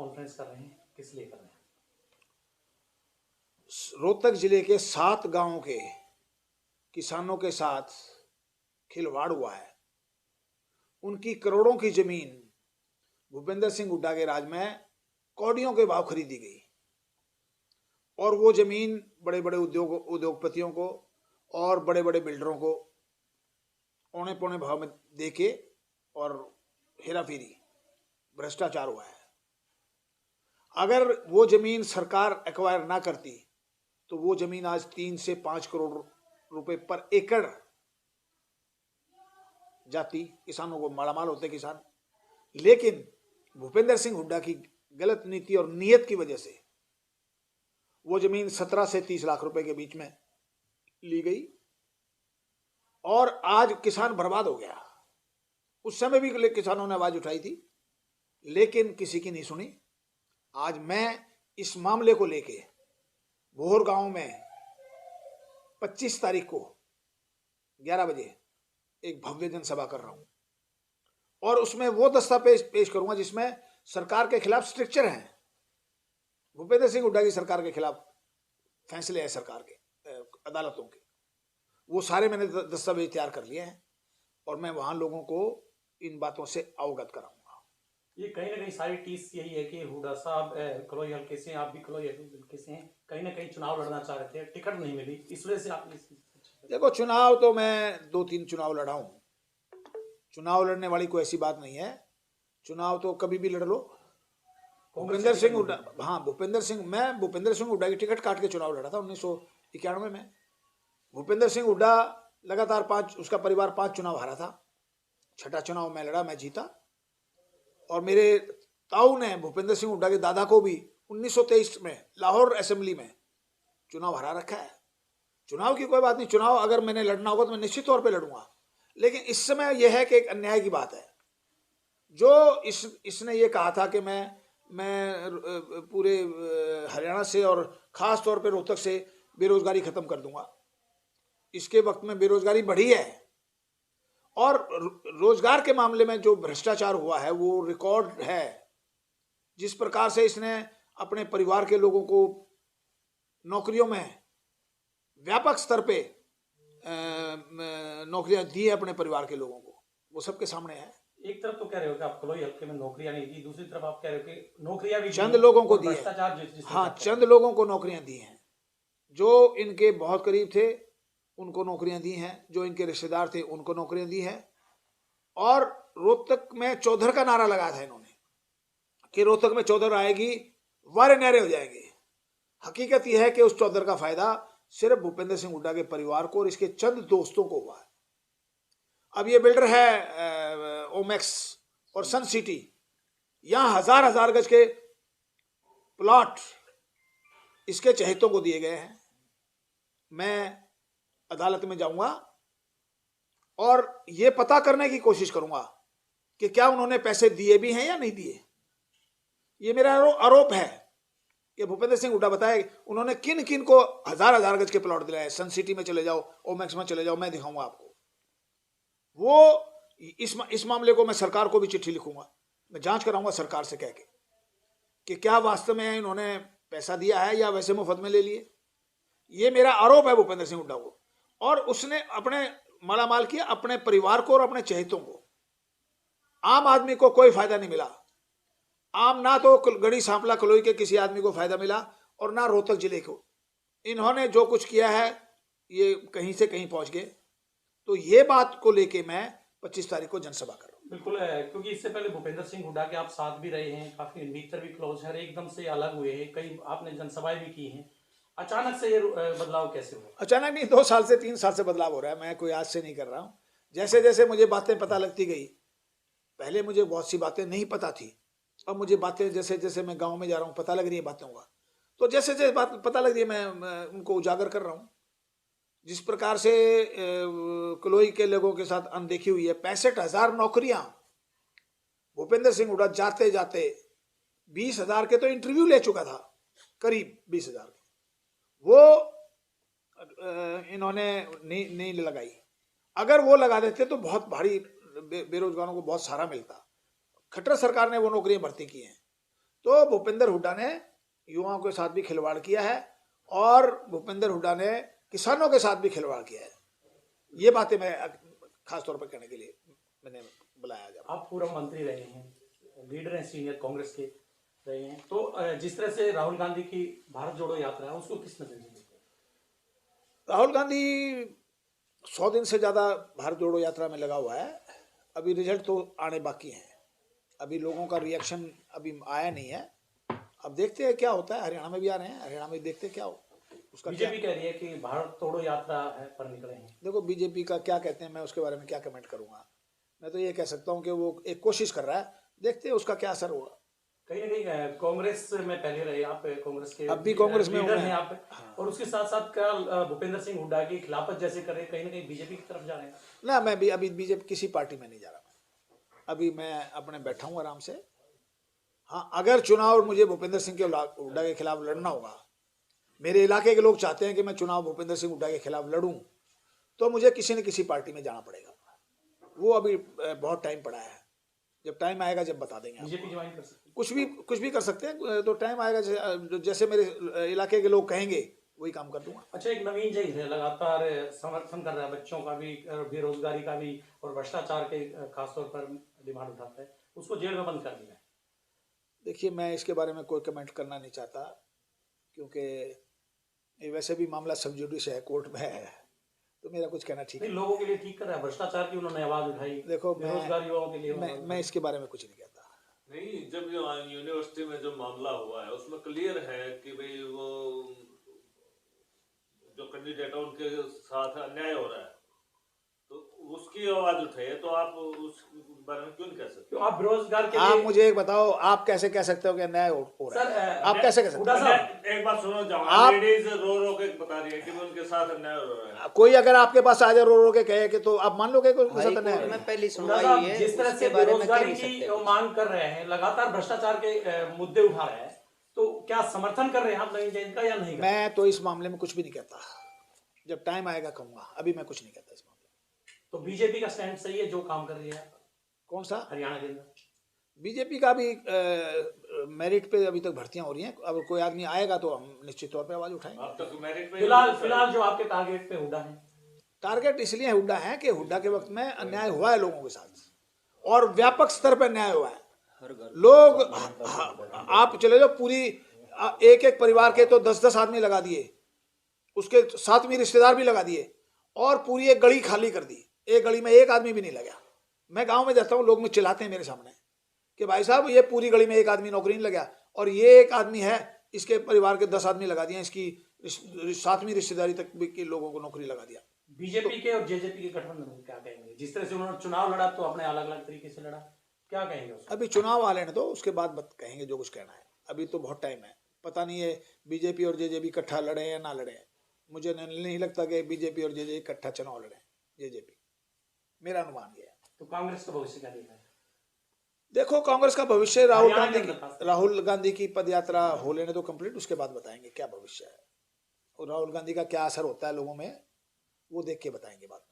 Conference कर रहे हैं, किस लिए कर रहे हैं? रोहतक जिले के 7 गांवों के किसानों के साथ खिलवाड़ हुआ है। उनकी करोड़ों की जमीन भूपेंद्र सिंह हुड्डा के राज में कौड़ियों के भाव खरीदी गई और वो जमीन बड़े बड़े उद्योगपतियों को और बड़े बड़े बिल्डरों को औने पौने भाव में देके और हेराफेरी भ्रष्टाचार हुआ है। अगर वो जमीन सरकार एक्वायर ना करती तो वो जमीन आज 3 से 5 करोड़ रुपए पर एकड़ जाती, किसानों को मालामाल होते किसान। लेकिन भूपेंद्र सिंह हुड्डा की गलत नीति और नीयत की वजह से वो जमीन 17 से 30 लाख रुपए के बीच में ली गई और आज किसान बर्बाद हो गया। उस समय भी किसानों ने आवाज उठाई थी लेकिन किसी की नहीं सुनी। आज मैं इस मामले को लेके भोर गांव में 25 तारीख को 11 बजे एक भव्य जनसभा कर रहा हूं और उसमें वो दस्तावेज पेश करूंगा जिसमें सरकार के खिलाफ स्ट्रिक्चर हैं। भूपेंद्र सिंह हुड्डा की सरकार के खिलाफ फैसले हैं सरकार के अदालतों के, वो सारे मैंने दस्तावेज तैयार कर लिए हैं और मैं वहां लोगों को इन बातों से अवगत कराऊंगा। ये कहीं ना कहीं सारी टीस यही है कि हुड्डा साहब कलोई हल्के से, आप भी कलोई हल्के से हैं, कहीं ना कहीं चुनाव लड़ना चाह रहे थे, टिकट नहीं मिली, इस वजह से आप देखो, चुनाव तो मैं 2-3 चुनाव लड़ा हूं। चुनाव लड़ने वाली कोई ऐसी बात नहीं है, चुनाव तो कभी भी लड़ लो। भूपेंद्र सिंह हुड्डा, हाँ भूपेंद्र सिंह हुड्डा की टिकट काट के चुनाव लड़ा था 1991 में। भूपेंद्र सिंह हुड्डा लगातार 5, उसका परिवार 5 चुनाव हारा था। 6ठा चुनाव मैं लड़ा, मैं जीता। और मेरे ताऊ ने भूपेंद्र सिंह हुड्डा के दादा को भी 1923 में लाहौर असेंबली में चुनाव हरा रखा है। चुनाव की कोई बात नहीं, चुनाव अगर मैंने लड़ना होगा तो मैं निश्चित तौर पे लड़ूंगा। लेकिन इस समय यह है कि एक अन्याय की बात है जो इसने ये कहा था कि मैं पूरे हरियाणा से और खास तौर पे रोहतक से बेरोजगारी खत्म कर दूंगा। इसके वक्त में बेरोजगारी बढ़ी है और रोजगार के मामले में जो भ्रष्टाचार हुआ है वो रिकॉर्ड है। जिस प्रकार से इसने अपने परिवार के लोगों को नौकरियों में व्यापक स्तर पे नौकरियां दी है अपने परिवार के लोगों को, वो सबके सामने है। एक तरफ तो कह रहे हो कि आप कलोई हल्के में नौकरियां नहीं दी, दूसरी तरफ आप कह रहे हो कि नौकरियां भी चंद लोगों को दी है। हाँ, चंद लोगों को नौकरियां दी हैं, जो इनके बहुत करीब थे उनको नौकरियां दी हैं, जो इनके रिश्तेदार थे उनको नौकरियां दी हैं। और रोहतक में चौधर का नारा लगाया था इन्होंने कि रोहतक में चौधर आएगी वारे न्यारे हो जाएंगे। हकीकत यह है कि उस चौधर का फायदा सिर्फ भूपेंद्र सिंह हुड्डा के परिवार को और इसके चंद दोस्तों को हुआ है। अब ये बिल्डर है ओमैक्स और सन सिटी, यहां हजार गज के प्लॉट इसके चहेतों को दिए गए हैं। मैं अदालत में जाऊंगा और ये पता करने की कोशिश करूंगा कि क्या उन्होंने पैसे दिए भी हैं या नहीं दिए। ये मेरा आरोप है कि भूपेंद्र सिंह हुड्डा बताए उन्होंने किन किन को हजार गज के प्लॉट दिलाए। सन सिटी में चले जाओ, ओमैक्स में चले जाओ, मैं दिखाऊंगा आपको। वो इस मामले को मैं सरकार को भी चिट्ठी लिखूंगा, मैं जांच कराऊंगा सरकार से कह के कि क्या वास्तव में इन्होंने पैसा दिया है या वैसे मुफ्त में ले लिए। ये मेरा आरोप है भूपेंद्र सिंह हुड्डा को। और उसने अपने मालामाल किया अपने परिवार को और अपने चहेतों को। आम आदमी को कोई फायदा नहीं मिला। आम ना तो गढ़ी सांपला कलोई के किसी आदमी को फायदा मिला और ना रोहतक जिले को। इन्होंने जो कुछ किया है ये कहीं से कहीं पहुंच गए। तो ये बात को लेके मैं 25 तारीख को जनसभा कर रहा हूँ। बिल्कुल है, क्योंकि इससे पहले भूपेंद्र सिंह हुड्डा के आप साथ भी रहे हैं, काफी मित्र भी क्लोज है, एकदम से अलग हुए हैं, कई आपने जनसभाएं भी की हैं। अचानक से ये बदलाव कैसे हुआ? अचानक नहीं, 2 साल से 3 साल से बदलाव हो रहा है। मैं कोई आज से नहीं कर रहा हूँ। जैसे जैसे मुझे बातें पता लगती गई, पहले मुझे बहुत सी बातें नहीं पता थी, अब मुझे बातें जैसे जैसे मैं गांव में जा रहा हूँ पता लग रही है बातों का। तो जैसे जैसे बात पता लग रही है मैं उनको उजागर कर रहा हूँ। जिस प्रकार से कलोई के लोगों के साथ अनदेखी हुई है, 65,000 नौकरियां भूपेंद्र सिंह हुड्डा जाते जाते 20,000 के तो इंटरव्यू ले चुका था, करीब 20,000 के, वो इन्होंने नहीं लगाई। अगर वो लगा देते तो बहुत भारी बेरोजगारों को बहुत सारा मिलता। खट्टर सरकार ने वो नौकरियां भर्ती की हैं। तो भूपेंद्र हुड्डा ने युवाओं के साथ भी खिलवाड़ किया है और भूपेंद्र हुड्डा ने किसानों के साथ भी खिलवाड़ किया है। ये बातें मैं खास तौर पर कहने के लिए मैंने बुलाया। जब आप पूर्व मंत्री रहे हैं, लीडर हैं सीनियर कांग्रेस के रहे हैं, तो जिस तरह से राहुल गांधी की भारत जोड़ो यात्रा है उसको किस नजर से देखते हैं? राहुल गांधी 100 दिन से ज़्यादा भारत जोड़ो यात्रा में लगा हुआ है। अभी रिजल्ट तो आने बाकी हैं, अभी लोगों का रिएक्शन अभी आया नहीं है। अब देखते हैं क्या होता है। हरियाणा में भी आ रहे हैं, हरियाणा में देखते हैं क्या हो उसका। बीजेपी कह रही है कि भारत तोड़ो यात्रा है पर निकले हैं। देखो बीजेपी का क्या कहते हैं, मैं उसके बारे में क्या कमेंट करूंगा। मैं तो ये कह सकता हूँ कि वो एक कोशिश कर रहा है, देखते हैं उसका क्या असर होगा। कहीं ना कहीं कांग्रेस में पहले रहे आप, कांग्रेस के अब भी कांग्रेस में लीडर हूं मैं। हैं आप। हाँ। और उसके साथ साथ क्या भूपेंद्र सिंह हुड्डा की खिलाफत जैसे करे, कहीं ना कहीं बीजेपी की तरफ जा रहे हैं? ना, मैं भी अभी बीजेपी किसी पार्टी में नहीं जा रहा। अभी मैं अपने बैठा हूँ आराम से। हाँ, अगर चुनाव मुझे भूपेंद्र सिंह के हुड्डा के खिलाफ लड़ना होगा, मेरे इलाके के लोग चाहते हैं कि मैं चुनाव भूपेंद्र सिंह हुड्डा के खिलाफ लड़ूं, तो मुझे किसी न किसी पार्टी में जाना पड़ेगा। वो अभी बहुत टाइम पड़ा है, जब टाइम आएगा जब बता देंगे। बीजेपी ज्वाइन कर सकते हैं? कुछ भी कर सकते हैं, तो टाइम आएगा जैसे मेरे इलाके के लोग कहेंगे वही काम कर दूंगा। अच्छा, एक नवीन जैन है, लगातार समर्थन कर रहा है बच्चों का भी, बेरोजगारी का भी, और भ्रष्टाचार के खासतौर पर डिमांड उठाता है, उसको जेल में बंद कर दिया है। देखिए, मैं इसके बारे में कोई कमेंट करना नहीं चाहता, क्योंकि ये वैसे भी मामला सब जुडिस है, कोर्ट में है, तो मेरा कुछ कहना ठीक नहीं, है। लोगों के लिए ठीक कर रहा है, भ्रष्टाचार की उन्होंने आवाज उठाई, देखो, बेरोजगार युवाओं के लिए मैं इसके बारे में कुछ नहीं कहता। नहीं, जब जो यूनिवर्सिटी में जो मामला हुआ है उसमें क्लियर है कि भाई वो जो कैंडिडेट है उनके साथ अन्याय हो रहा है, तो उसकी आवाज उठाई है, तो आप उस बारे में क्यों नहीं कह सकते? आप बेरोजगार के आप लिए, मुझे एक बताओ, आप कैसे कह सकते हो कि अन्याय हो रहा है? सर, आप कैसे कह सकते हुड्डा हो? साहब, एक बात सुनो, जहाँ आप- लेडीज रो रो के बता रही है कि उनके साथ अन्याय हो रहा है। कोई अगर आपके पास आ जाए रो रो के कहे कि, तो आप मान लोगे कि उसके साथ अन्याय हाईकोर्ट हो रहा में है? पहली हुड्डा सुनवाई साहब, हुई है, जिस तरह से उसके बारे में कह बेरोजगारी नहीं की सकते। मांग कर रहे हैं, लगातार भ्रष्टाचार के मुद्दे उठा रहे हैं, तो क्या समर्थन कर रहे हैं आप नवीन जैन का या नहीं? मैं तो इस मामले में कुछ भी नहीं कहता, जब टाइम आएगा कहूंगा, अभी मैं कुछ नहीं कहता इस मामले में। तो बीजेपी का स्टैंड सही है जो काम कर रही है कौन सा? हरियाणा के अंदर? बीजेपी का भी मेरिट पे अभी तक भर्तियां हो रही हैं। अब कोई आदमी आएगा तो हम निश्चित तौर पे आवाज उठाएंगे। अब तक मेरिट पे फिलहाल जो आपके टारगेट पे हुड्डा है? टारगेट इसलिए हुड्डा है कि हुड्डा के वक्त में अन्याय हुआ है लोगों के साथ, और व्यापक स्तर पर अन्याय हुआ है। लोग, आप चले जाओ, पूरी एक एक परिवार के तो 10-10 आदमी लगा दिए, उसके साथ में रिश्तेदार भी लगा दिए, और पूरी एक गली खाली कर दी। एक गली में एक आदमी भी नहीं लगा। मैं गांव में जाता हूँ, लोग मुझे चिल्लाते हैं मेरे सामने कि भाई साहब, ये पूरी गली में एक आदमी नौकरी नहीं लगा, और ये एक आदमी है, इसके परिवार के 10 आदमी लगा दिए, इसकी सातवीं रिश्तेदारी तक के लोगों को नौकरी लगा दिया। बीजेपी के और जेजेपी के गठबंधन को क्या कहेंगे? जिस तरह से उन्होंने चुनाव लड़ा तो अपने अलग अलग तरीके से लड़ा, क्या कहेंगे उसको? अभी चुनाव आ लेने दो, उसके बाद कहेंगे जो कुछ कहना है। अभी तो बहुत टाइम है, पता नहीं है बीजेपी और जेजेपी इकट्ठा लड़े या ना लड़े। मुझे नहीं लगता कि बीजेपी और जेजेपी इकट्ठा चुनाव लड़े, जेजेपी, मेरा अनुमान ये है। तो कांग्रेस का भविष्य क्या देखा है? देखो, कांग्रेस का भविष्य राहुल हरियाणा गांधी के अंदर खास की राहुल गांधी की पदयात्रा हो लेने दो कंप्लीट, उसके बाद बताएंगे क्या भविष्य है, और राहुल गांधी का क्या असर होता है लोगों में, वो देख के बताएंगे बाद में।